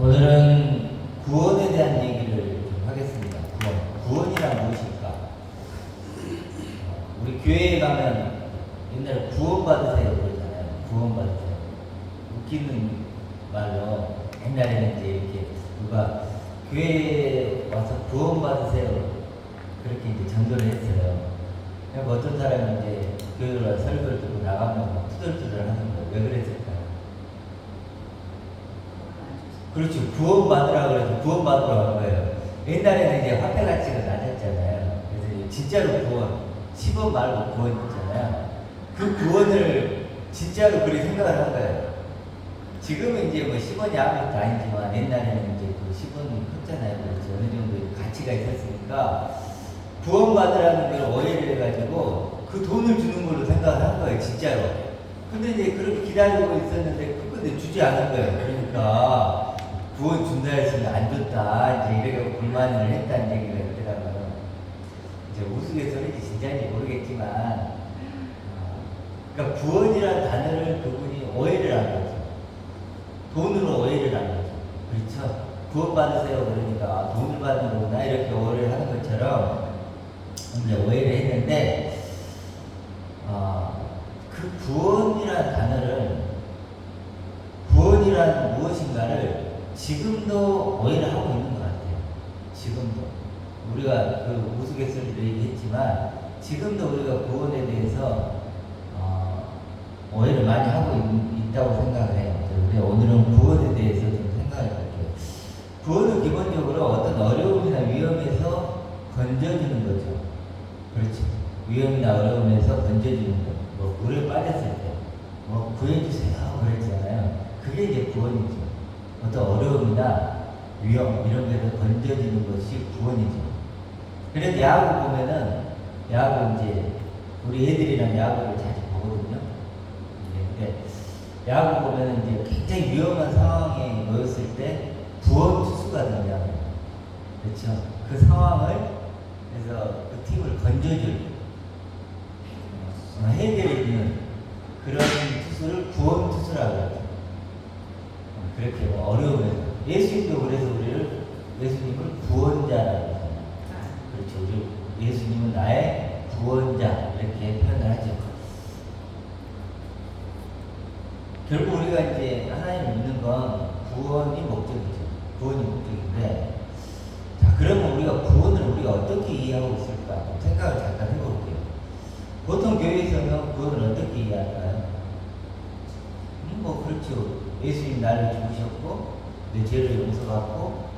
오늘은 구원에 대한 얘기를 좀 하겠습니다. 구원이란 무엇일까? 우리 교회에 가면 옛날에 구원받으세요 그러잖아요. 구원받으세요. 웃기는 말로 옛날에는 이제 이렇게 누가 교회에 와서 구원받으세요 그렇게 이제 전도를 했어요. 그러니까 어떤 사람이 이제 교회로 와서 설교를 듣고 나가면 막 투덜투덜 하는 거예요. 왜 그랬을까요? 그렇죠. 구원받으라고 해서 구원받으러 간 거예요. 옛날에는 이제 화폐 가치가 낮았잖아요. 그래서 이제 진짜로 구원, 10원 말고 구원 있잖아요. 그 구원을 진짜로 그렇게 생각을 한 거예요. 지금은 이제 뭐 10원이 아무것도 아니지만 옛날에는 이제 그 10원이 컸잖아요. 그렇죠. 어느 정도 가치가 있었으니까 구원받으라는 걸 오해를 해가지고 그 돈을 주는 걸로 생각을 한 거예요. 진짜로. 근데 이제 그렇게 기다리고 있었는데 그건데 주지 않은 거예요. 그러니까 구원 준다 했으면 안 줬다. 이제 이래가 불만을 했다는 얘기가 있더라고요. 이제 우스갯소리인지 진짜인지 모르겠지만, 그러니까 구원이라는 단어를 그분이 오해를 한 거죠. 돈으로 오해를 한 거죠. 그렇죠? 구원 받으세요. 그러니까 돈을 받는 거구나. 이렇게 오해를 하는 것처럼 이제 오해를 했는데, 그 구원이라는 단어를, 구원이란 무엇인가를 지금도 오해를 하고 있는 것 같아요. 지금도. 우리가 그 우스갯소리도 얘기했지만, 지금도 우리가 구원에 대해서, 오해를 많이 하고 있다고 생각을 해요. 우리 오늘은 구원에 대해서 좀 생각해 볼게요. 구원은 기본적으로 어떤 어려움이나 위험에서 건져주는 거죠. 그렇죠. 위험이나 어려움에서 건져주는 거. 뭐, 물에 빠졌을 때, 뭐, 구해주세요. 그랬잖아요. 그게 이제 구원이죠. 어떤 어려움이나 위험, 이런 데서 건져지는 것이 구원이죠. 그래서 야구 보면은, 야구 이제, 우리 애들이랑 야구를 자주 보거든요. 근데, 야구 보면은 이제 굉장히 위험한 상황에 놓였을 때, 구원 투수가 등장해요. 그렇죠. 그 상황을, 그래서 그 팀을 건져줄, 해결해주는 그런 투수를 구원 투수라고 하죠. 그렇게 뭐 어려우면 예수님도 그래서 우리를 예수님을 구원자라고 하잖아요. 그렇죠. 우리 예수님은 나의 구원자 이렇게 표현을 하죠. 결국 우리가 이제 하나님을 믿는 건 구원이 목적이죠. 구원이 목적인데, 자 그러면 우리가 구원을 우리가 어떻게 이해하고 있을까 생각을 잠깐 해볼게요. 보통 교회에서는 구원을 어떻게 이해할까요? 뭐 그렇죠. 예수님 나를 죽으셨고 내 죄를 용서받고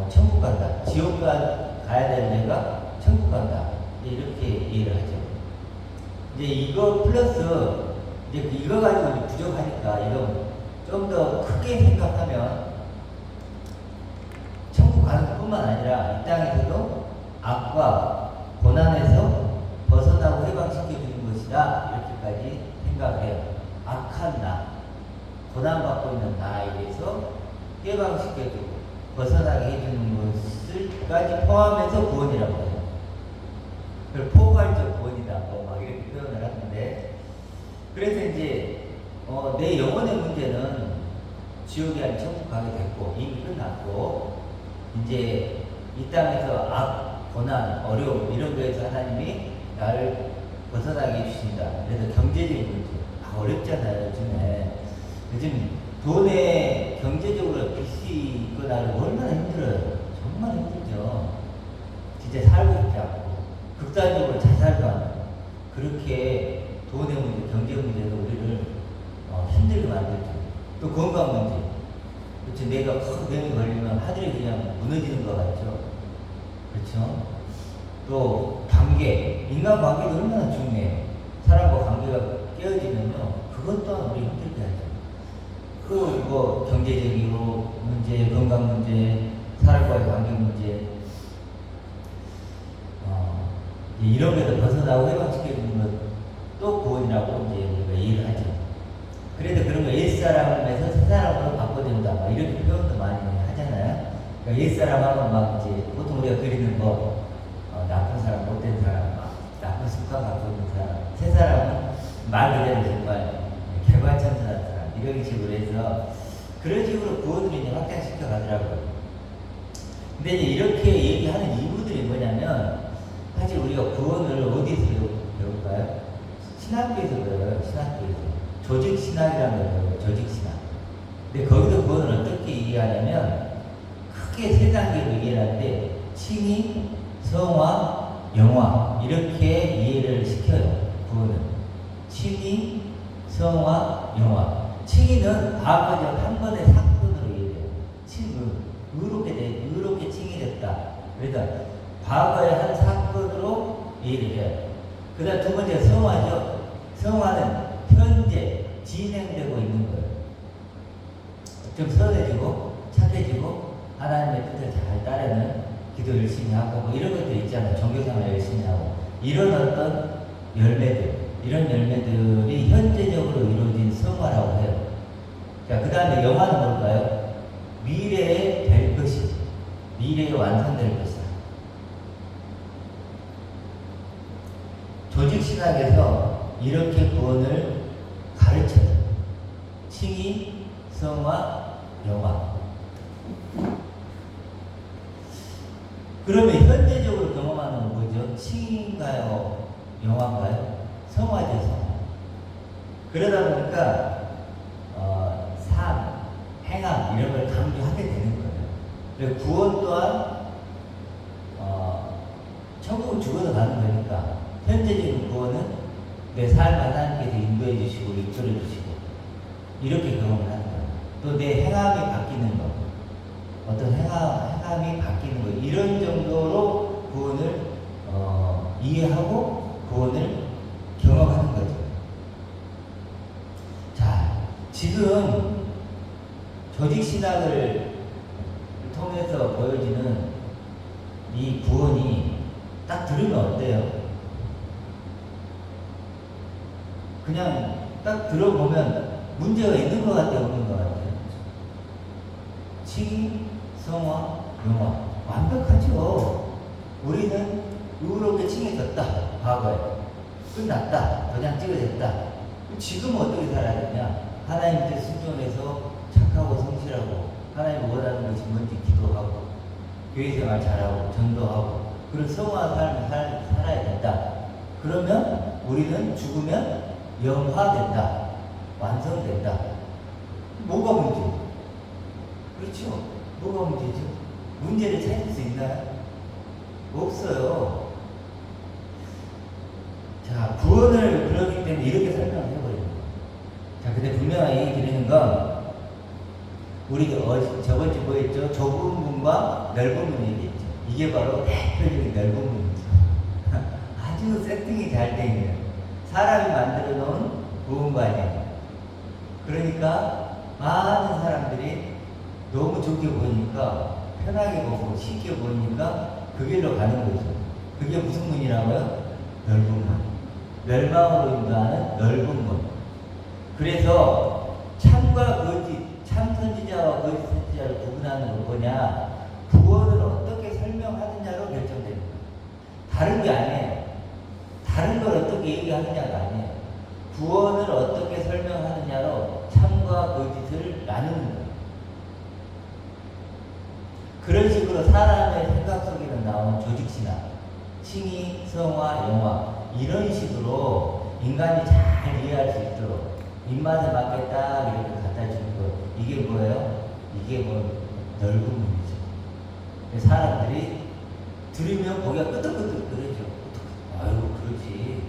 천국 간다. 지옥 가야 될 내가 천국 간다. 이렇게 이해를 하죠. 이제 이거 플러스 이제 이거 가지고 이제 부족하니까 이거 좀 더 크게 생각하면 천국 가는 것뿐만 아니라 이 땅에서도 악과 고난에서 벗어나고 해방시켜 주는 것이다. 이렇게까지 생각을 해요. 악한 나, 고난받고 있는 나에 대해서 해방시켜주고 벗어나게 해주는 것을까지 포함해서 구원이라고 해요. 그걸 포괄적 구원이다. 막 이렇게 표현을 하는데, 그래서 이제 내 영혼의 문제는 지옥이 아닌 천국 가게 됐고 이미 끝났고, 이제 이 땅에서 악, 고난, 어려움 이런 거에서 하나님이 나를 벗어나게 해주신다. 그래서 경제적인 문제 어렵잖아요. 요즘 돈에 경제적으로 빚이 있고 나를 얼마나 힘들어요. 정말 힘들죠. 진짜 살고 싶지 않고 극단적으로 자살도 하고 그렇게 돈의 문제, 경제 문제도 우리를 힘들게 만들죠. 또 건강 문제. 그렇죠. 내가 큰 병이 걸리면 하늘이 그냥 무너지는 것 같죠. 그렇죠. 또 관계, 인간 관계도 얼마나 중요해요. 사람과 관계가 깨어지면요, 그것 또한 우리 힘들게 하죠. 그 뭐 경제적으로 문제, 건강 문제, 사람과의 관계 문제, 이런 것에서 벗어나고 해방시켜주는 것도 구원이라고 이제 우리가 이해를 하죠. 그래도 그런 거 옛사람에서 새사람으로 바꿔준다, 막 이렇게 표현도 많이 하잖아요. 그러니까 옛사람 하면 막 이제 보통 우리가 그리는 거, 나쁜 사람, 못된 사람, 나쁜 습관 갖고 있는 사람, 새사람은 말 그대로 정말 개발천선한 사람, 이런 식으로 해서 그런 식으로 구원을 이제 확장시켜 가더라고요. 근데 이제 이렇게 얘기하는 이유들이 뭐냐면, 사실 우리가 구원을 어디서 배울까요? 신학교에서 배워요, 신학교에서. 조직신학이라는 걸 배워요, 조직신학. 근데 거기서 구원을 어떻게 이해하냐면, 크게 세 단계로 이해하는데, 칭의, 성화, 영화. 이렇게 이해를 시켜요, 구원은. 칭의, 성화, 영화. 칭의는 과거적 한 번의 사건으로 이해돼요. 의롭게 칭의됐다. 그래서 과거의 한 사건으로 이해를 해요. 그 다음 두 번째 성화죠. 성화는 현재 진행되고 있는 거예요. 좀 선해지고 착해지고 하나님의 뜻을 잘 따르는 기도 열심히 하고 뭐 이런 것들 있잖아요. 종교생활 열심히 하고 이런 어떤 이런 열매들이 현재적으로 이루어진 성화라고 해요. 자, 그 다음에 영화는 뭘까요? 미래에 될 것이지. 미래에 완성될 것이다. 조직신학에서 이렇게 구원을 가르쳐요. 칭의, 성화, 영화. 그러면 현재적으로 경험하는 건 뭐죠? 칭의인가요? 영화인가요? 성화죠, 성화. 그러다 보니까 삶, 행함 이런 걸 강조하게 되는 거예요. 그리고 구원 또한 천국은 죽어서 가는 거니까 현재적인 구원은 내 삶 하나님께서 인도해 주시고 이끌어 주시고 이렇게 경험을 하는 거예요. 또 내 행함이 바뀌는 거, 어떤 행함이 바뀌는 거 이런 정도로 구원을 이해하고 구원을 경험하는 거죠. 자, 지금 조직신학을 통해서 보여지는 이 구원이 딱 들으면 어때요? 그냥 딱 들어보면 문제가 있는 것 같아요, 없는 것 같아요? 칭의, 성화, 영화 완벽하죠. 우리는 의롭게 칭해졌다. 과거에 끝났다. 도장 찍어졌다. 지금 어떻게 살아야 되냐? 하나님께 순종해서 착하고 성실하고 하나님 원하는 것이 뭔지 기도하고 교회생활 잘하고 전도하고 그런 성화한 삶을 살아야 된다. 그러면 우리는 죽으면 영화된다. 완성된다. 뭐가 문제죠? 그렇죠? 뭐가 문제죠? 문제를 찾을 수 있나요? 없어요. 자, 구원을 그러기 때문에 이렇게 설명을 해버려요. 자, 근데 분명히 얘기 드리는 건 우리가 저번 주 뭐였죠? 좁은 문과 넓은 문 얘기했죠. 이게 바로 대표적인 넓은 문이죠. 아주 세팅이 잘 돼 있는 사람이 만들어 놓은 구원관이에요. 그러니까 많은 사람들이 너무 좋게 보이니까 편하게 보고 쉽게 보이니까 그 길로 가는 거죠. 그게 무슨 문이라고요? 넓은 문. 멸망으로 인도하는 넓은 문. 그래서 참과 거짓, 참 선지자와 거짓 선지자를 구분하는 건 뭐냐? 구원을 어떻게 설명하느냐로 결정됩니다. 다른 게 아니에요. 다른 걸 어떻게 얘기하느냐가 아니에요. 구원을 어떻게 설명하느냐로 참과 거짓을 나누는 거예요. 그런 식으로 사람의 생각 속에는 나오는 조직신학, 칭의, 성화, 영화 이런 식으로 인간이 잘 이해할 수 있도록 입맛에 맞게 딱 이렇게 갖다 주는 거 이게 뭐예요? 이게 뭐 넓은 문이죠. 사람들이 들으면 고개가 끄덕끄덕거리죠. 아유 그렇지.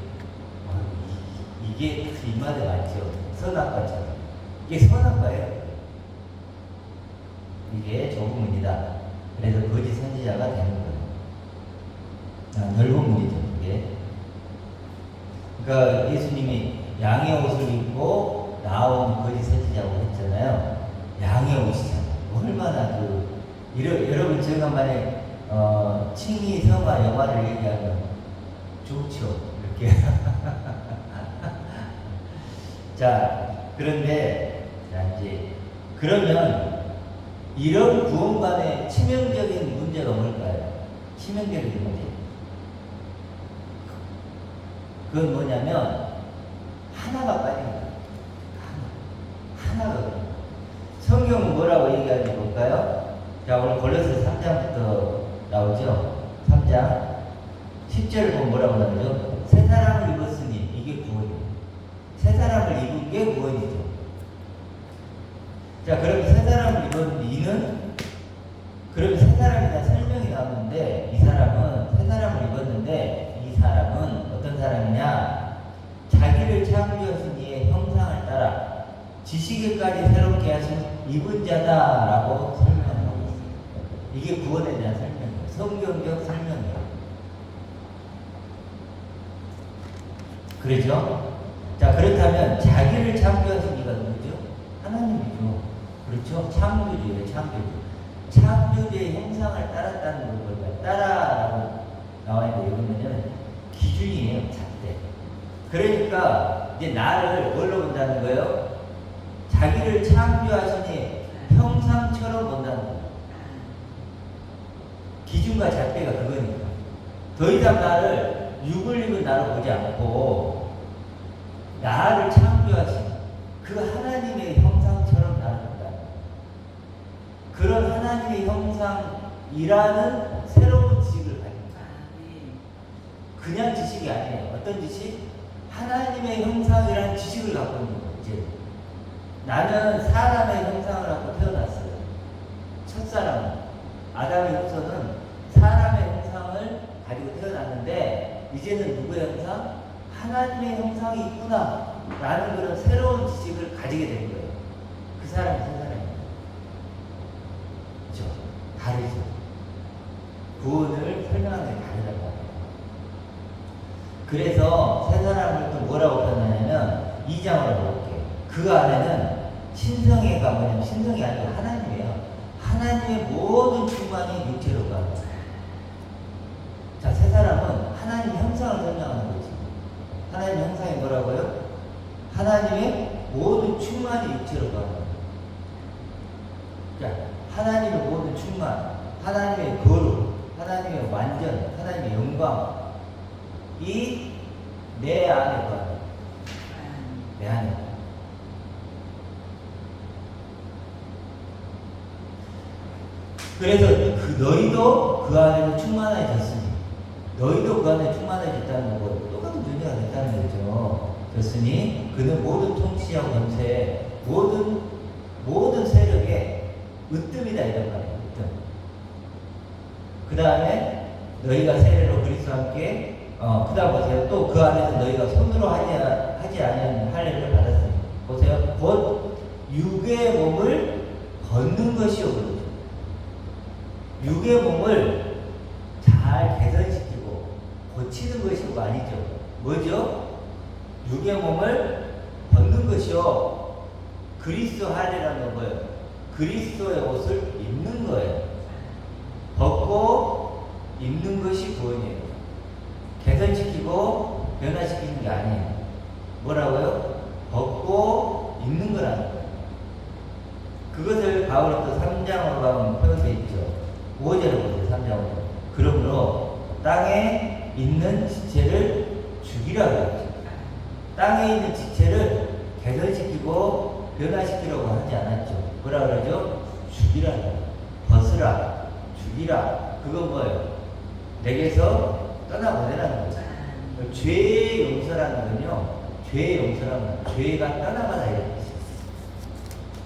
이게 입맛에 맞죠. 선악과처럼. 이게 선악과예요. 이게 좁은 문이다. 그래서 거짓 선지자가 되는 거예요. 넓은 문이죠. 이게. 그러니까 예수님이 양의 옷을 입고 나온 거짓 선지자고 했잖아요. 양의 옷이잖아요. 얼마나 여러분 제가 만약에 칭의, 성화, 영화를 얘기하면 좋죠. 이렇게. 자, 그런데 이제 그러면 이런 구원관의 치명적인 문제가 뭘까요? 치명적인 문제. 그건 뭐냐면 하나가 빠진 거예요. 하나가. 성경은 뭐라고 얘기하는지 볼까요? 자, 자, 오늘 골로새 3장부터 나오죠. 3장 10절을 보면 뭐라고 나오죠? 새 사람을 입었으니 이게 구원이에요. 새 사람을 입은 게 구원이죠. 자, 그럼 새 사람을 입은 이는 그럼 새 사람이나 설명이 나오는데 이 사람은 새 사람을 입었는데 이 사람은 어떤 사람이냐? 자기를 창조하신 이의 형상을 따라 지식에까지 새롭게 하신 입은 자다라고 설명하고 있어요. 이게 구원에 대한 설명이에요. 성경적 설명이에요. 그렇죠? 자, 그렇다면 자기를 창조하신 이가 누구죠? 하나님이죠. 그렇죠? 창조주예요. 창조주. 창조주의 형상을 따랐다는 걸 따라라고 나와 있는데 이거는 기준이에요. 잣대. 그러니까 이제 나를 뭘로 본다는 거예요? 자기를 창조하시니 형상처럼 본다는 거예요. 기준과 잣대가 그거니까. 더 이상 나를 육을 입은 나로 보지 않고 나를 창조하신 그 하나님의 형상처럼 나를 본다. 그런 하나님의 형상이라는 새로운 지식을 가집니다. 그냥 지식이 아니에요. 어떤 지식? 하나님의 형상이라는 지식을 갖고 있는 거예요. 이제 나는 사람의 형상을 갖고 태어났어요. 첫사람 아담의 후손은 사람의 형상을 가지고 태어났는데 이제는 누구의 형상? 하나님의 형상이 있구나 라는 그런 새로운 지식을 가지게 된 거예요. 그 사람이 새 사람이에요. 그렇죠? 다르죠. 구원을 설명하는 게 다르다고 합니다. 그래서 새 사람을 또 뭐라고 표현하냐면 2장으로 볼게요. 그 안에는 신성애가 뭐냐면 신성이 아니고 하나님이에요. 하나님의 모든 충만이 육체로 가는 거예요. 자, 새 사람은 하나님 형상을 설명하는 거지. 하나님 형상이 뭐라고요? 하나님의 모든 충만이 육체로 가는 거예요. 자, 하나님의 모든 충만, 하나님의 거룩, 하나님의 완전, 하나님의 영광, 이 내 안에 가는 내 안에. 그래서 너희도 그 안에서 충만해졌으니, 너희도 그 안에 충만해졌다는 거 똑같은 존재가 됐다는 거죠. 됐으니 그는 모든 통치하고 권세, 모든 세력의 으뜸이다 이런 말이에요. 으뜸. 그 다음에 너희가 세례로 그리스도와 함께 그 다음 보세요. 또 그 안에서 너희가 손으로 하지 않은 할례를 받았으니 보세요. 곧 육의 몸을 걷는 것이요. 그러죠. 육의 몸을 잘 개선시키고 고치는 것이 아니죠. 뭐죠? 육의 몸을 걷는 것이요. 그리스도 할례라는 건 뭐예요? 그리스도의 옷을 입는 거예요. 벗고 입는 것이 구원이에요. 개선시키고 변화시키는 게 아니에요. 뭐라고요? 벗고 입는 거라는 거예요. 그것을 바울이 또 3장으로 가면 표현되어 있죠. 5절을 보세요. 3장으로. 그러므로 땅에 있는 지체를 죽이라고 했죠. 땅에 있는 지체를 개선시키고 변화시키려고 하지 않았죠. 뭐라 그러죠? 죽이라. 벗으라. 죽이라. 그건 뭐예요? 내게서 떠나보내라는 거죠. 죄의 용서라는 건요. 죄의 용서라는 건 죄가 떠나가다 이런 뜻이에요.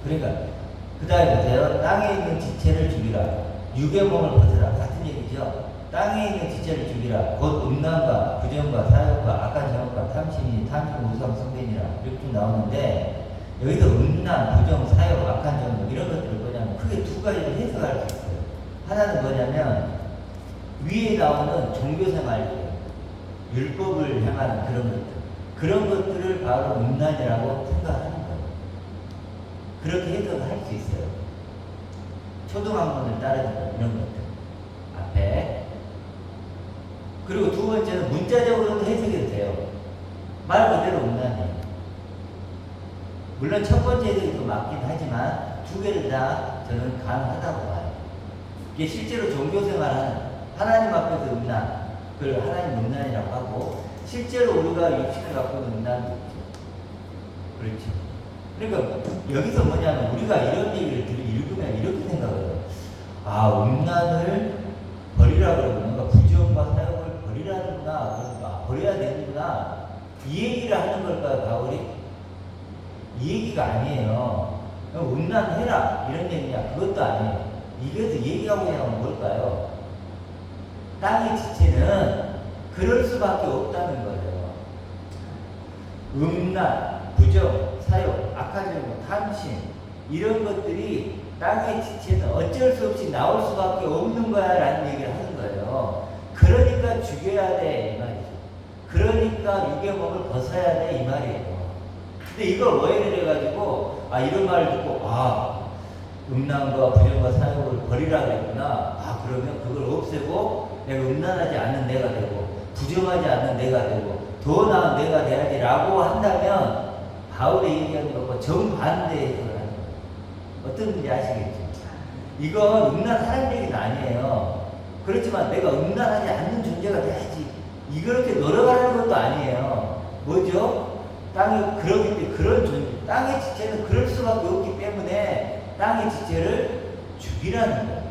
그러니까 그 다음에 보세요. 땅에 있는 지체를 죽이라. 육의 몸을 벗으라. 같은 얘기죠. 땅에 있는 지체를 죽이라. 곧 음란과 부정과 사욕과 악한 정욕과 탐심이 탐심 우상 성변이라 이렇게 좀 나오는데 여기서 음란, 부정, 사욕, 악한 정욕 이런 것들을 뭐냐면 크게 두 가지로 해석할 수 있어요. 하나는 뭐냐면 위에 나오는 종교생활 율법을 향하는 그런 것들을 바로 음란이라고 생각하는 거예요. 그렇게 해석을 할 수 있어요. 초등학문을 따르는 거 이런 것들 앞에. 그리고 두 번째는 문자적으로도 해석이 돼요. 말 그대로 음란이에요. 물론 첫 번째 해석이 더 맞긴 하지만 두 개를 다 저는 가능하다고 봐요. 이게 실제로 종교생활하는 하나님 앞에서 음란, 그걸 하나님 음란이라고 하고 실제로 우리가 육신을 갖고 있는 음란도 있죠. 그렇죠. 그러니까 여기서 뭐냐면 우리가 이런 얘기를 읽으면 이렇게 생각을 해요. 음란을 버리라 그러구나. 부정과 사욕을 버리라는구나. 그러니까 버려야 되는구나. 이 얘기를 하는 걸까요, 바울이? 이 얘기가 아니에요. 음란해라 이런 얘기냐? 그것도 아니에요. 이것도 얘기하고 있는 건 뭘까요? 땅의 지체는 그럴 수밖에 없다는 거예요. 음란, 부정, 사욕, 악한 정보, 탐심 이런 것들이 땅의 지체는 어쩔 수 없이 나올 수밖에 없는 거야 라는 얘기를 하는 거예요. 그러니까 죽여야 돼 이 말이죠. 그러니까 육의 몸을 벗어야 돼 이 말이에요. 근데 이걸 오해를 해가지고 이런 말을 듣고 음란과 부정과 사욕을 버리라 그랬구나. 그러면 그걸 없애고 내가 음란하지 않는 내가 되고 부정하지 않는 내가 되고 더 나은 내가 돼야지 라고 한다면 바울의 얘기하는 것과 정반대의 해석을 하는 거예요. 어떤 건지 아시겠죠? 이건 음란하는 얘기는 아니에요. 그렇지만 내가 음란하지 않는 존재가 돼야지 이렇게 노력하는 것도 아니에요. 뭐죠? 땅이 그러기 때문에 그런 존재, 땅의 지체는 그럴 수밖에 없기 때문에 땅의 지체를 죽이라는 거예요.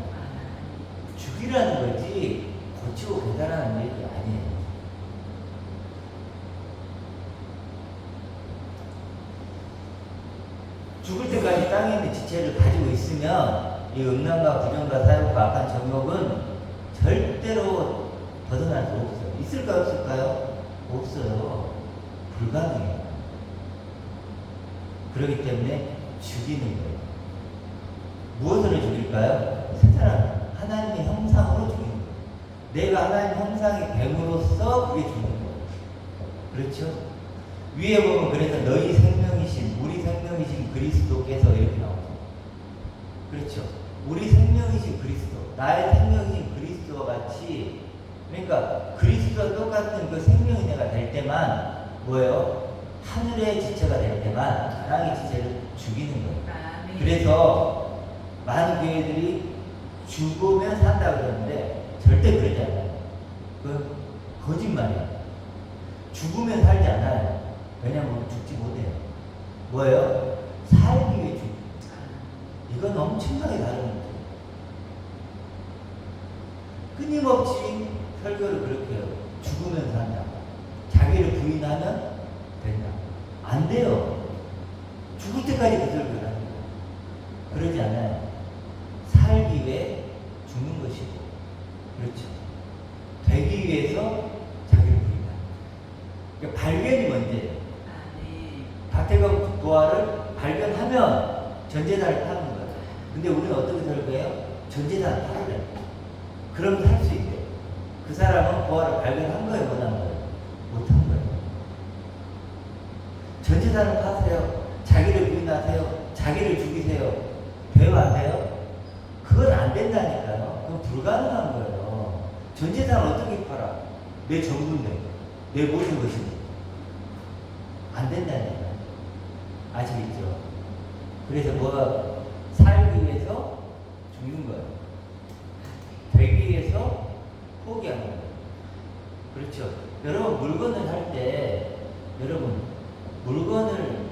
죽이라는 거지 고치고 배달하는 얘기 아니에요. 죽을 때까지 땅에 있는 지체를 가지고 있으면 이 음란과 부정과 사욕과 악한 정욕은 절대로 벗어날 수 없어요. 있을까요? 없을까요? 없어요. 불가능해요. 그렇기 때문에 죽이는 거예요. 무엇으로 죽일까요? 세상은 하나님의 형상으로 죽이는 거예요. 내가 하나님 형상이 됨으로써 그게 죽는 거예요. 그렇죠? 위에 보면 그래서 너희 생명이신 우리 생명이신 그리스도께서 이렇게 나오죠. 그렇죠? 우리 생명이신 그리스도, 나의 생명이신 그리스도와 같이, 그러니까 그리스도와 똑같은 그 생명이 내가 될 때만 뭐예요? 하늘의 지체가 될 때만 땅의 지체를 죽이는 거예요. 그래서 많은 교회들이 죽으면 산다 그러는데 절대 그러지 않아요. 그건 거짓말이에요. 죽으면 살지 않아요. 왜냐하면 죽지 못해요. 뭐예요? 살기 위해 죽. 이건 엄청나게 다른 문제예요. 끊임없이 설교를 그렇게 해요. 죽으면 산다. 자기를 부인하면 된다. 안 돼요. 죽을 때까지 그 설교를 하는 거예요. 그러지 않아요. 살기 위해 죽는 것이고, 그렇죠. 되기 위해서 자기를 부인한다. 그러니까 발견이 문제예요. 박태경 부활을 발견하면 전재산을 파는 거예요. 근데 우리는 어떻게 설교해요? 전재산을 팔으래. 그럼 살 수 있대. 그 사람은 부활을 발견한 거예요, 못한 거예요? 못한 거예요. 전재산을 파세요. 자기를 부인하세요. 자기를 죽이세요. 돼요, 안 돼요? 그건 안 된다니까요. 그건 불가능한 거예요. 전재산을 어떻게 팔아? 내 전부인데, 내 모든 것인데. 안 된다니까요. 아시겠죠? 그래서 뭐가 살기 위해서 죽는 거예요. 되기 위해서 포기하는 거예요. 그렇죠? 여러분 물건을 살 때 여러분 물건을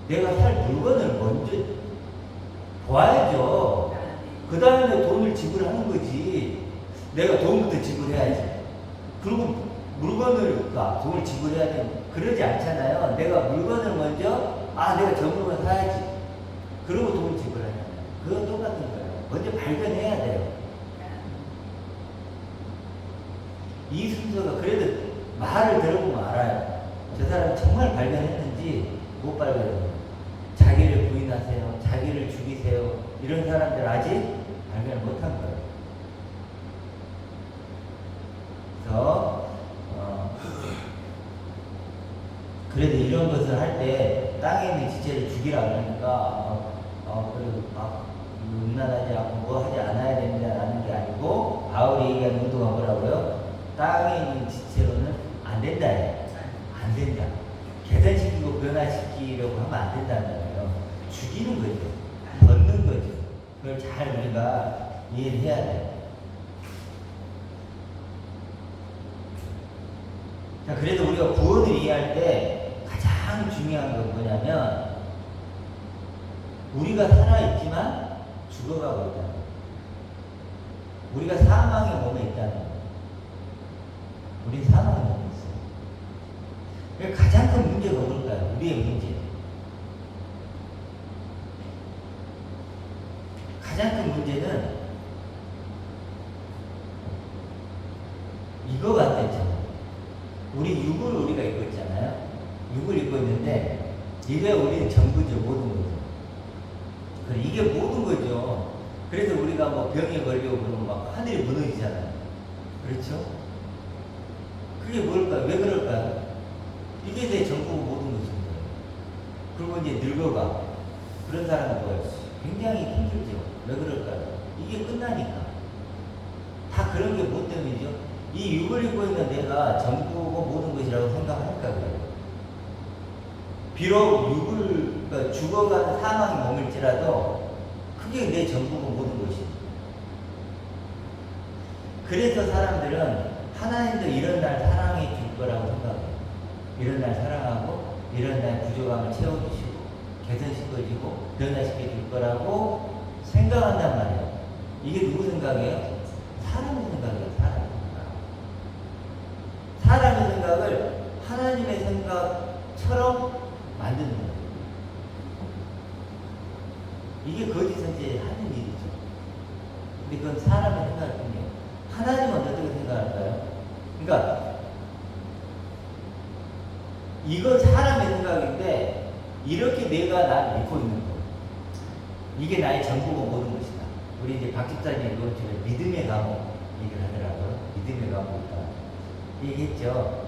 내가 살 물건을 먼저 봐야죠. 그 다음에 돈을 지불하는 거지. 내가 돈부터 지불해야지. 그리고 물건을 돈을 지불해야 되면 그러지 않잖아요. 내가 물건을 먼저 내가 저 물건 사야지. 그러고 돈을 지불하잖아요. 그건 똑같은 거예요. 먼저 발견해야 돼요. 이 순서가 그래도 말을 들어보면 알아요. 저 사람이 정말 발견했는지 못 발견해요. 자기를 부인하세요. 자기를 죽이세요. 이런 사람들 아직 발견을 못한 거예요. 그래서 그래도 이런 것을 할 때 땅에 있는 지체를 죽이라 그러니까 그래도 막 음란하지 않고 뭐 하지 않아야 된다라는 게 아니고 바울이 얘기하는 의도가 뭐라고요? 땅에 있는 지체로는 안 된다. 안 된다. 개선시키고 변화시키려고 하면 안 된다는 거예요. 죽이는 거죠. 벗는 거죠. 그걸 잘 우리가 이해를 해야 돼요. 자, 그래도 우리가 구원을 이해할 때 가장 중요한 건 뭐냐면 우리가 살아있지만 죽어가고 있다. 우리가 사망의 몸에 있다는 거예요. 우린 사망의 몸에 있어요. 그러니까 가장 큰 문제가 뭘까요? 우리의 문제. 가장 큰 문제는 이거 같았죠. 우리 육을 우리가 입고 있잖아요. 육을 입고 있는데 이게 우리는 전부죠. 모든 거죠. 이게 모든 거죠. 그래서 우리가 뭐 병에 걸리고 그러면 막 하늘이 무너지잖아요. 그렇죠? 그게 뭘까요? 왜 그럴까요? 이게 내 전부고 모든 것입니다. 그리고 이제 늙어가. 그런 사람은 뭐예요? 굉장히 힘들죠. 왜 그럴까요? 이게 끝나니까. 다 그런 게 뭐 때문이죠? 이 육을 입고 있는 내가 전부고 모든 것이라고 생각할까 그래요. 비록 육을, 그러니까 죽어가는 사망이 머물지라도 그게 내 전부고 모든 것입니다. 그래서 사람들은 하나님도 이런 날 사랑해 줄 거라고 생각해요. 이런 날 사랑하고 이런 날 부족함을 채워주시고 개선시켜주고 변화시켜 줄 거라고 생각한단 말이에요. 이게 누구 생각이에요? 사람의 생각이에요. 사람의 생각을 하나님의 생각처럼 만드는 거예요. 이게 거짓 선지자의 하는 일이죠. 근데 그건 사람의 생각일 뿐이에요. 하나님은 어떻게 생각할까요? 그러니까 이건 사람의 생각인데 이렇게 내가 나를 믿고 있는 거. 이게 나의 전부고 모든 것이다. 우리 이제 박 집사님이 그것처럼 믿음의 감옥 얘기를 하더라고요. 믿음의 감옥이다. 얘기했죠.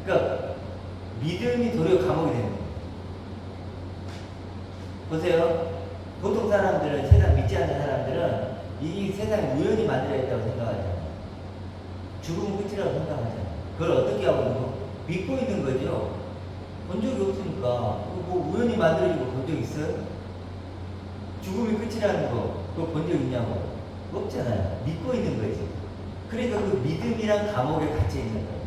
그러니까 믿음이 도리어 감옥이 되는 거예요. 보세요. 보통 사람들은, 세상 믿지 않는 사람들은 이 세상이 우연히 만들어졌다고 생각하잖아요. 죽음은 끝이라고 생각하잖아요. 그걸 어떻게 하고 있는 거? 믿고 있는 거죠. 본 적이 없으니까. 뭐 우연히 만들어지고 본 적 있어요? 죽음이 끝이라는 거 그거 본 적 있냐고? 없잖아요. 믿고 있는 거지. 그러니까 그 믿음이란 감옥에 갇혀 있는 거예요.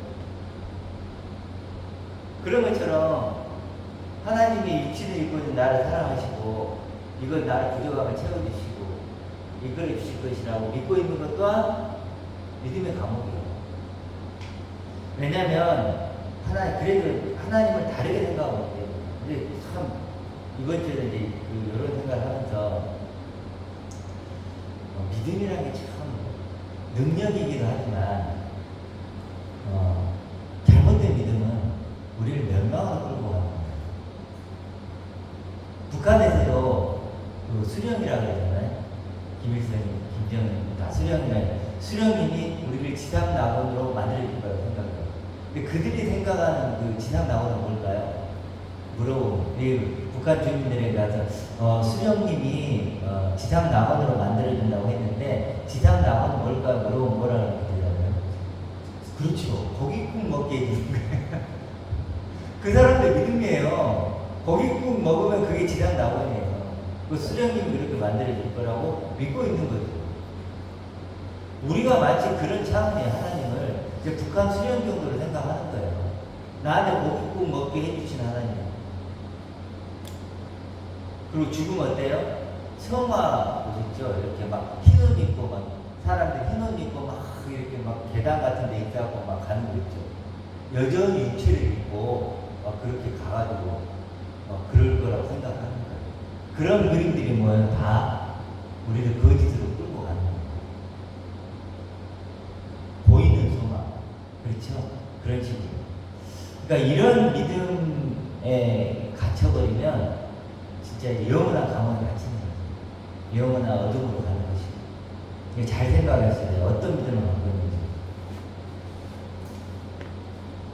그런 것처럼 하나님이 육신을 입고 있는 나를 사랑하시고 이건 나를 부족함을 채워주시고 이끌어 주실 것이라고 믿고 있는 것 또한 믿음의 감옥이에요. 왜냐하면 그래도 하나님을 다르게 생각하고 있대요. 근데 참 이번 주에 이제 이런 생각을 하면서 믿음이라는 게 참 능력이기도 하지만 잘못된 믿음은 우리를 멸망으로 끌고 가는 거예요. 북한에서도 그 수령이라고 그러잖아요. 김일성이, 김정은 다 수령님이 우리를 지상낙원으로 만들어줄 거라고 생각해요. 근데 그들이 생각하는 그 지상낙원은 뭘까요? 물어보고 북한 주민들에게 가서 수령님이 지상낙원으로 만들어준다고 했는데 지상낙원은 뭘까요? 물어보면 뭐라고 그러더라고요. 그렇죠. 고깃국 먹게 해주는 거예요. 그 사람들 믿음이에요. 고깃국 먹으면 그게 지상낙원이에요. 그 수령님이 그렇게 만들어줄 거라고 믿고 있는 거죠. 우리가 마치 그런 차원의 하나님을 이제 북한 수령 정도로 생각하는 거예요. 나한테 고깃국 먹게 해주신 하나님. 그리고 죽음 어때요? 성화 보셨죠? 이렇게 막 흰옷 입고 막 사람들 흰옷 입고 막 이렇게 막 계단 같은 데 있다고 막 가는 거 있죠. 여전히 육체를 입고 막 그렇게 가가지고 막 그럴 거라고 생각하는 거예요. 그런 그림들이 뭐예요? 다 우리를 거짓으로 끌고 가는 거예요. 보이는 소망. 그렇죠? 그런 식으로. 그러니까 이런 믿음에 갇혀버리면 진짜 영원한 감옥에 갇히는 거죠. 영원한 어둠으로 가는 것이고. 잘 생각했어야 돼요. 어떤 믿음을 갖고 있는지.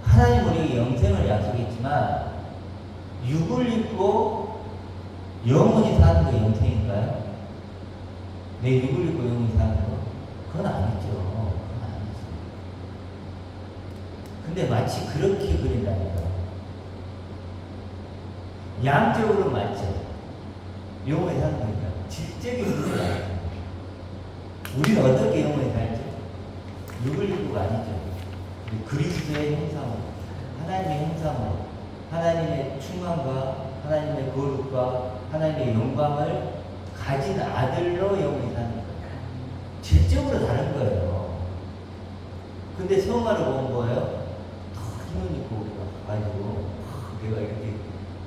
하나님 우리에게 영생을 약속했지만 육을 입고 영원히 사는 거 영생인가요? 내 육을 입고 영원히 사는 거? 그건 아니죠. 그건 아니죠. 근데 마치 그렇게 그린다니까. 양적으로 맞죠. 영원히 사는 거니까. 질적인 문제가 아니죠. 우리는 어떻게 영원히 살죠? 육을 입고가 아니죠. 그리스도의 형상으로, 하나님의 형상으로, 하나님의 충만과 하나님의 거룩과 하나님의 영광을 가진 아들로 영원히 사는 거예요. 질적으로 다른 거예요. 근데 성화를 보면 뭐예요? 더 힘을 입고 우리가 가지고 내가 이렇게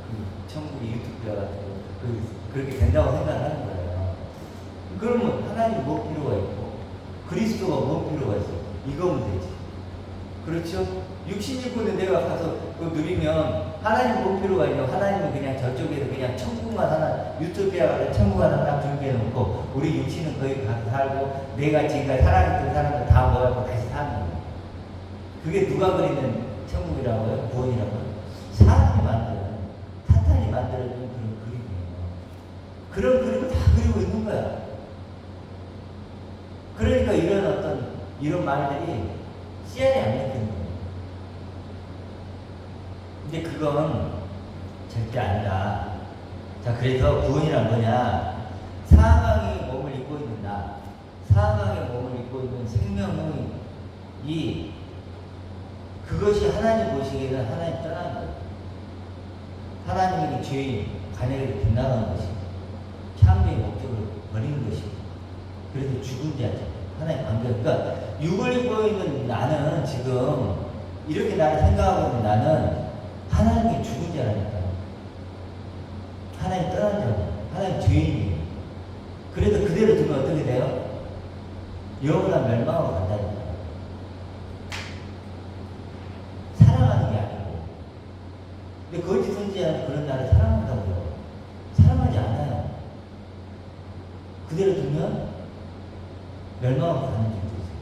그 천국의 유튜브야 같은 거 그렇게 된다고 생각하는 거예요. 그러면 하나님 뭐 필요가 있고 그리스도가 뭐 필요가 있어? 이거면 되지. 그렇죠? 육신 입고는 내가 가서 그거 누리면 하나님 뭐 필요가 있냐? 하나님은 그냥 저쪽에서 그냥 천국만 하나 유토피아 가서 천국 하나 딱 준비해 놓고 우리 육신은 거기 가서 살고 내가 지금까지 사랑했던 사람들 다 모여서 다시 사는 거예요. 그게 누가 그리는 천국이라고요? 구원이라고요? 사람이 만드는 타탄이 만들어준 그런 그림이에요. 그런 그림을 다 그리고 있는 거야. 그러니까 이런 말들이 씨알이 안 먹히는 거예요. 근데 그건 절대 아니다. 자, 그래서 구원이란 뭐냐? 사망의 몸을 입고 있는 나, 사망의 몸을 입고 있는 생명의 그것이 하나님 보시기에는 하나님 떠나는 거예요. 하나님에게 죄인, 관역에게 빗나가는 것이 창조의 목적을 버리는 것이고, 그래서 죽은 자죠. 하나님 관계. 그러니까 육을 입고 있는 나는 지금 이렇게 나를 생각하고 있는 나는 하나님께 죽은 자라니까요. 하나님 떠난 자고, 하나님 죄인이에요. 그래도 그대로 두면 어떻게 돼요? 영원한 멸망으로 간다니까. 사랑하는 게 아니고. 근데 거짓 선지자는 그런 나를 사랑한다고요. 사랑하지 않아요. 그대로 두면 멸망으로 가는 줄도 있어요.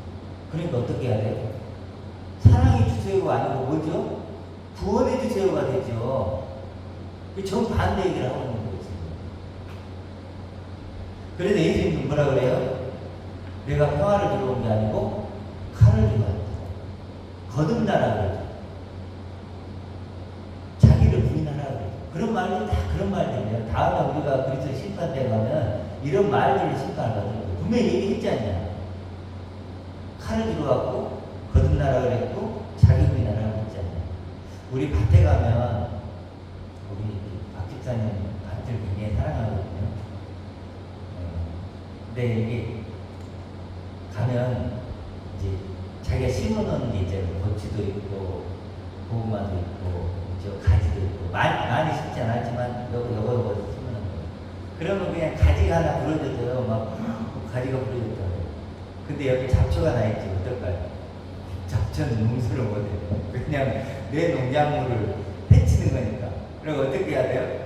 그러니까 어떻게 해야 돼요? 사랑의 주제가 아니고 뭐죠? 구원의 주제가 되죠. 정반대 얘기를 하고 있는 거죠. 그래서 예수님은 뭐라 그래요? 내가 평화를 들어온 게 아니고 칼을 들고 왔다. 거듭나라 그러죠. 자기를 부인하라 그러죠. 그런 말들이 다 그런 말들이에요. 다음에 우리가 그리스도 심판대 가면 이런 말들을 심판하거든요. 분명히 얘기했지 않냐. 칼을 들고 왔고 거듭나라 그랬고 자기 부인하라 그랬잖아요. 우리 밭에 가면 우리 박 집사님 밭을 굉장히 사랑하거든요. 근데 이게 가면 이제 자기가 심어놓은 게 있잖아요. 고추도 있고 고구마도 있고 저 가지도 있고 많이 심지 않았지만 요거 심어놓은 거예요. 그러면 그냥 가지가 하나 부러져도요. 막 가지가 부러졌다. 근데 여기 잡초가 나 있지 어떨까요? 잡초는 용서를 못해요. 그냥 내 농작물을 해치는 거니까. 그리고 어떻게 해야 돼요?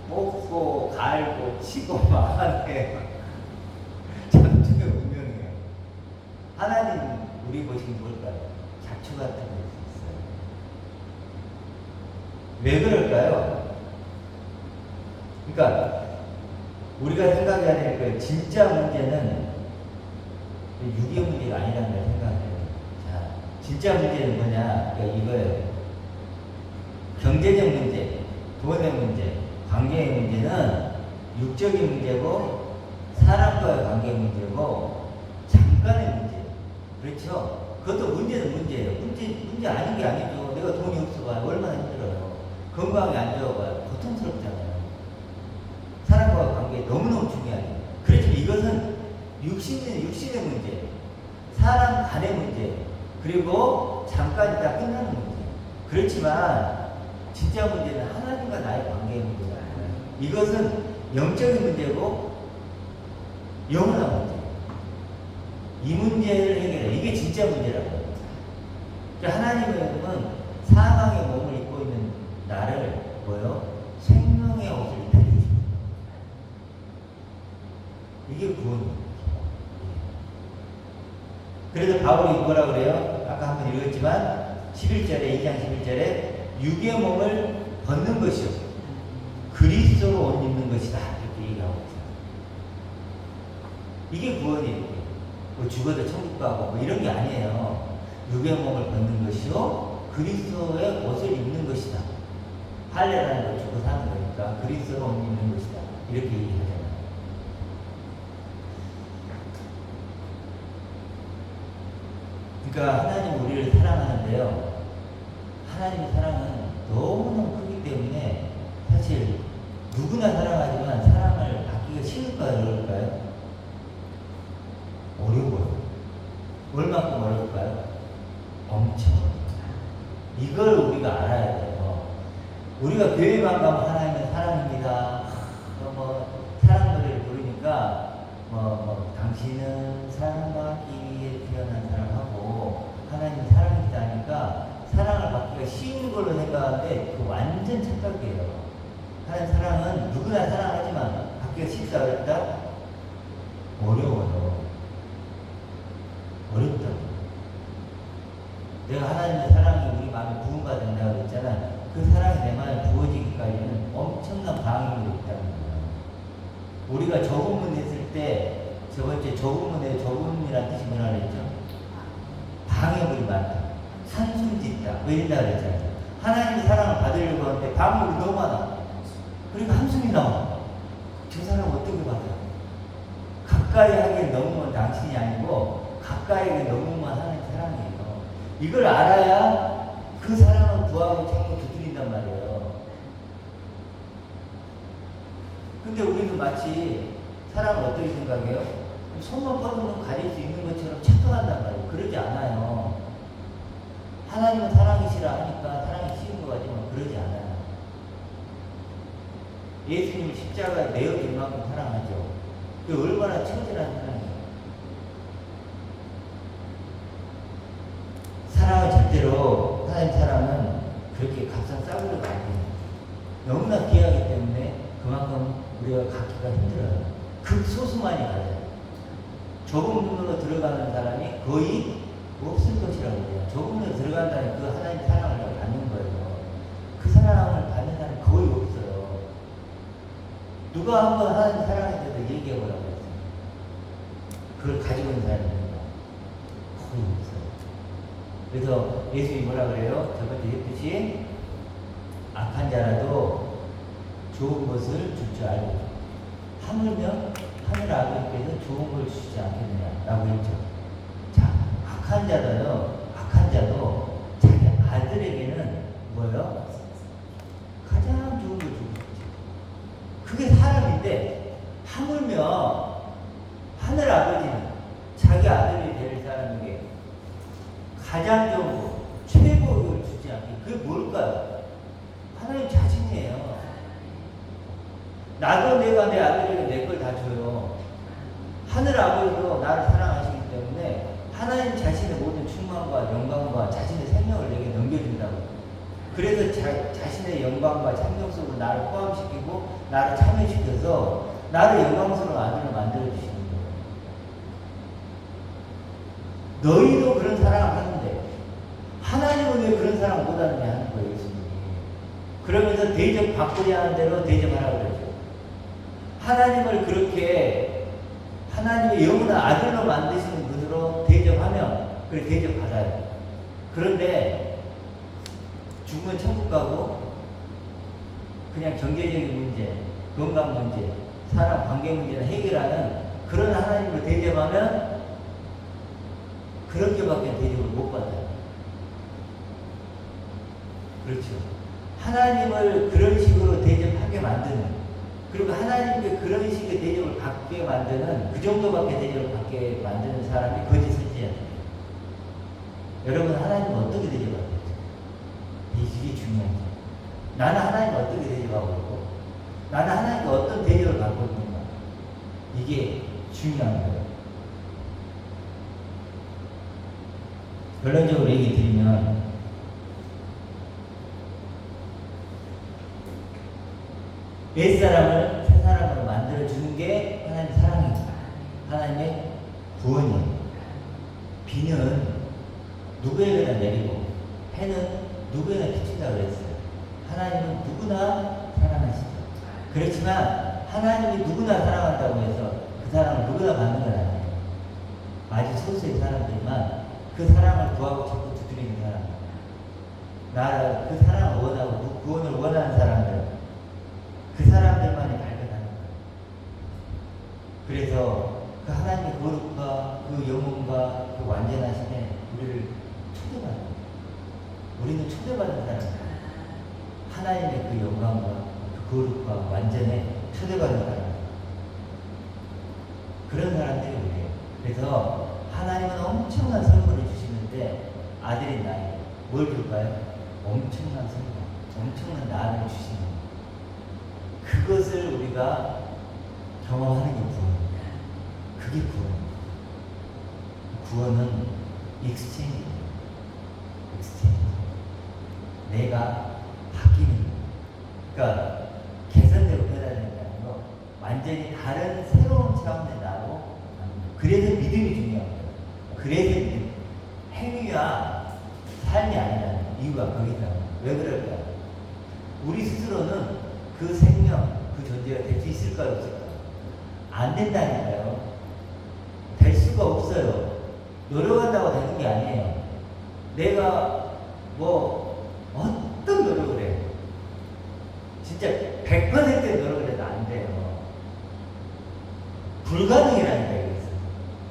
뽑고 갈고 치고 막 하는데 잡초가 분명해요. 하나님 우리 보시면 뭘까요? 잡초 같은 것이 있어요. 왜 그럴까요? 그러니까 우리가 생각해야 될 그 진짜 문제는 유기의 문제가 아니라는 걸 생각해요. 자, 진짜 문제는 뭐냐? 그러니까 이거예요. 경제적 문제, 돈의 문제, 관계의 문제는 육적인 문제고 사람과의 관계 문제고 잠깐의 문제. 그렇죠? 그것도 문제는 문제예요. 문제 아닌 게 아니죠. 내가 돈이 없어봐요. 얼마나 힘들어요. 건강이 안 좋아봐요. 고통스럽잖아요. 사람과의 관계 너무너무 중요하죠. 그렇지만 이것은 육신의 문제, 사람 간의 문제, 그리고 잠깐 있다 끝나는 문제. 그렇지만 진짜 문제는 하나님과 나의 관계의 문제잖아요. 이것은 영적인 문제고 영원한 문제. 이 문제를 해결해. 이게 진짜 문제라고요. 하나님은 사망의 몸을 입고 있는 나를 뭐요? 생명의 옷을 입혀 주십니다. 이게 구원이에요. 그래서 바울이 뭐라 그래요? 아까 한번 읽었지만 11절에 2장 11절에 육의 몸을 벗는 것이요 그리스도로 옷 입는 것이다 이렇게 얘기하고 있어요. 이게 구원이에요. 뭐 죽어도 천국 가고 뭐 이런 게 아니에요. 육의 몸을 벗는 것이요 그리스도의 옷을 입는 것이다. 할례라는 걸 죽어 사는 거니까 그리스도로 옷 입는 것이다 이렇게 얘기하잖아요. 그러니까 하나님 우리를 사랑하는데요. 하나님의 사랑은 너무너무 크기 때문에 사실 누구나 사랑하지만 사랑을 받기가 쉬울까요? 어려울까요? 어려워요. 얼마큼 어려울까요? 엄청. 이걸 우리가 알아야 돼요. 우리가 교회만 가면 하나님은 사랑입니다. 사랑 노래를 부르니까 당신은 사랑받기 위해 태어난 사람하고 하나님 사랑이다 하니까 사랑을 받기가 쉬운 걸로 생각하는데 그 완전 착각이에요. 하나님 사랑은 누구나 사랑하지만 받기가 쉽다 어렵다? 어려워요. 어렵다고. 내가 하나님의 사랑이 우리 마음에 부흥가 된다고 그랬잖아. 그 사랑이 내 마음에 부어지기까지는 엄청난 방임이 있다는 거예요. 우리가 저금문 했을 때 저번주에 저금문에 저금이라는 뜻이 뭐라 그랬죠? 방해물이 많다. 한숨짓다. 왜 이런다 그랬잖아요. 하나님의 사랑을 받으려고 하는데 방해물이 너무 많아. 그러니까 한숨이 나와. 저 사람 어떻게 받아요? 가까이 하기에 너무만 당신이 아니고 가까이에 너무만 하는 사랑이에요. 이걸 알아야 그 사랑을 구하고 자꾸 두드린단 말이에요. 근데 우리는 마치 사랑을 어떻게 생각해요? 손만 뻗으면 가릴 수 있는 것처럼 착각한단 말이에요. 그러지 않아요. 하나님은 사랑이시라 하니까 사랑이 쉬운 것 같지만 그러지 않아요. 예수님을 십자가에 내어줄 만큼 사랑하죠. 그 얼마나 처절한 사랑이에요. 사랑은 절대로 하나님 사랑은 그렇게 값싼 싸구려가 아니에요. 너무나 귀하기 때문에 그만큼 우리가 갖기가 힘들어요. 극소수만이 가져요. 좁은 문으로 들어가는 사람이 거의 없을 것이라고 해요. 좁은 문으로 들어간다니 그 하나님 사랑을 받는 거예요. 그 사랑을 받는 사람이 거의 없어요. 누가 한번 하나님 사랑에 대해서 얘기해보라고 했어요. 그걸 가지고 있는 사람이 거의 없어요. 그래서 예수님이 뭐라 그래요? 저번에 했듯이 악한 자라도 좋은 것을 줄 줄 알고 하물며 하늘 아버지께서 좋은 걸 주시지 않겠느냐라고 했죠. 자, 악한 자도 자기 아들에게는 뭐예요? 가장 좋은 걸 주고 싶죠. 그게 사람인데 하물며 하늘 아버지는 자기 아들이 될 사람에게 가장 좋은 거, 최고를 주지 않게. 그게 뭘까요? 하나님 자신이에요. 나도 내가 내 아들에게 내 걸 다 줘요. 하늘 아버지도 나를 사랑하시기 때문에 하나님 자신의 모든 충만과 영광과 자신의 생명을 내게 넘겨준다고. 그래서 자신의 영광과 생명 속으로 나를 포함시키고 나를 참여시켜서 나를 영광스러운 아들로 만들어주시는 거예요. 너희도 그런 사랑을 하는데 하나님은 왜 그런 사랑 못하느냐 하는 거예요. 예수님이. 그러면서 대접 바꾸려 하는 대로 대접하라고 그러죠. 하나님을 그렇게 하나님의 영원한 아들로 만드시는 분으로 대접하면 그래 대접받아요. 그런데 죽으면 천국 가고 그냥 경제적인 문제, 건강 문제, 사람 관계 문제를 해결하는 그런 하나님을 대접하면 그렇게밖에 대접을 못 받아요. 그렇죠. 하나님을 그런 식으로 대접하게 만드는, 그리고 하나님께 그런 식의 대접을 받게 만드는, 그 정도밖에 대접을 받게 만드는 사람이 거짓 선지자예요. 여러분, 하나님을 어떻게 대접하겠죠? 이게 중요하죠. 나는 하나님을 어떻게 대접하고 있고, 나는 하나님께 어떤 대접을 받고 있는가. 이게 중요한 거예요. 결론적으로 얘기 드리면, 옛사람을 새사람으로 만들어주는 게 하나님의 사랑입니다. 하나님의 구원이에요. 비는 누구에게나 내리고 해는 누구에게나 비친다고 그랬어요. 하나님은 누구나 사랑하시죠. 그렇지만 하나님이 누구나 사랑한다고 해서 그 사랑을 누구나 받는 건 아니에요. 아주 소수의 사람들만 그 사랑을 구하고 자꾸 두드리는 사람, 나를 그 사랑을 원하고 그 구원을 원하는 사람들, 그 사람들만이 발견하는 거예요. 그래서 그 하나님의 거룩과 그 영혼과 그 완전하심에 우리를 초대받는 거예요. 우리는 초대받는 사람이에요. 하나님의 그 영광과 그 거룩과 완전에 초대받는 사람. 그런 사람들이 우리예요. 그래서 하나님 하나님은 엄청난 선물을 주시는데 아들인 나에게 뭘 줄까요? 엄청난 선물, 엄청난 나를 주시는 그것을 우리가 경험하는 게 구원입니다. 그게 구원입니다. 구원은 익스체인지입니다. 익스체인지. 내가 바뀌는 거. 그러니까 개선되고 변화된다는 거 완전히 다른 새로운 차원의 나로. 그래서 믿음이 중요합니다. 그래서 믿음. 행위와 삶이 아니라는 이유가 거기다. 왜 그럴까요? 우리 스스로는 그 생명, 그 존재가 될 수 있을까요? 없을까요? 안 된다니까요. 될 수가 없어요. 노력한다고 되는 게 아니에요. 내가 뭐 어떤 노력을 해요. 진짜 100% 노력을 해도 안 돼요. 불가능이라니까 이것은.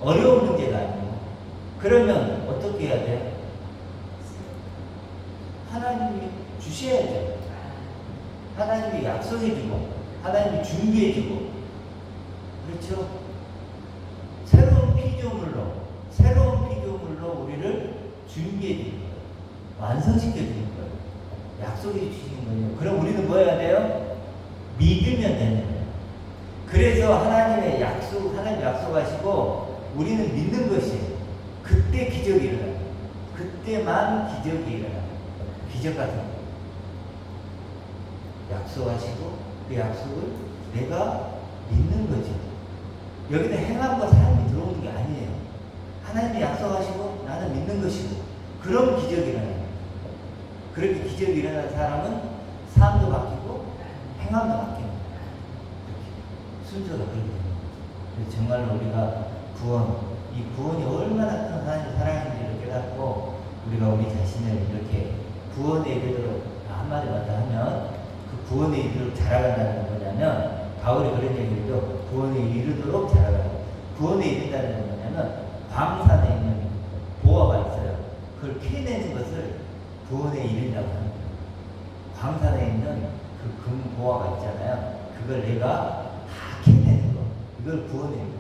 어려운 문제가 아니에요. 그러면 어떻게 해야 돼요? 하나님이 주셔야죠. 하나님이 약속해주고 하나님이 준비해주고 그렇죠? 새로운 피조물로 우리를 준비해주는 거예요. 완성시켜주는 거예요. 약속해 주시는 거예요. 그럼 우리는 뭐 해야 돼요? 믿으면 되는 거예요. 그래서 하나님 약속하시고 우리는 믿는 것이에요. 그때 기적이 일어나요. 그때만 기적이 일어나요. 기적 같은 거. 약속하시고 그 약속을 내가 믿는 거죠. 여기다 행함과 삶이 들어오는 게 아니에요. 하나님이 약속하시고 나는 믿는 것이고 그런 기적이 일어나요. 그렇게 기적이 일어난 사람은 삶도 바뀌고 행함도 바뀌는 거예요. 순서가 그렇게 됩니다. 그래서 정말로 우리가 이 구원이 얼마나 큰 하나님의 사랑인지를 깨닫고 우리가 우리 자신을 이렇게 구원에 이르도록 한마디만 더 하면 그 구원에 이르도록 자라간다는 건 뭐냐면 바울이 그런 얘기를 구원에 이르도록 자라간다. 구원에 이른다는 건 뭐냐면 광산에 있는 보화가 있어요. 그걸 캐내는 것을 구원에 이른다고 합니다. 광산에 있는 그 금 보화가 있잖아요. 그걸 내가 다 캐내는 거. 이걸 구원에 이른다.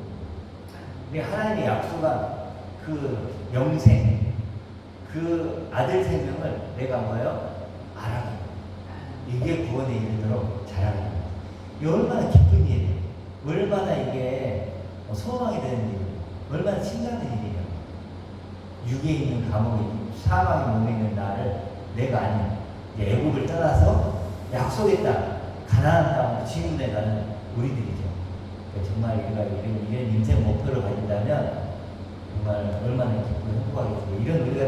근데 하나님이 약속한 그 영생, 그 아들 생명을 내가 뭐예요? 알아가는 이게 구원에 이르도록 자라는 거예요. 이게 얼마나 기쁜 일이에요. 얼마나 이게 소망이 되는 일이에요. 얼마나 신나는 일이에요. 육에 있는 감옥에 사망의 몸에 있는 나를 내가 아닌 애국을 떠나서 약속했다. 가나안 땅으로 지금에 가는 우리들이죠. 그러니까 정말 우리가 이런 인생 목표를 가진다면 정말 얼마나 기쁘고 행복하겠어요. 이런 우리가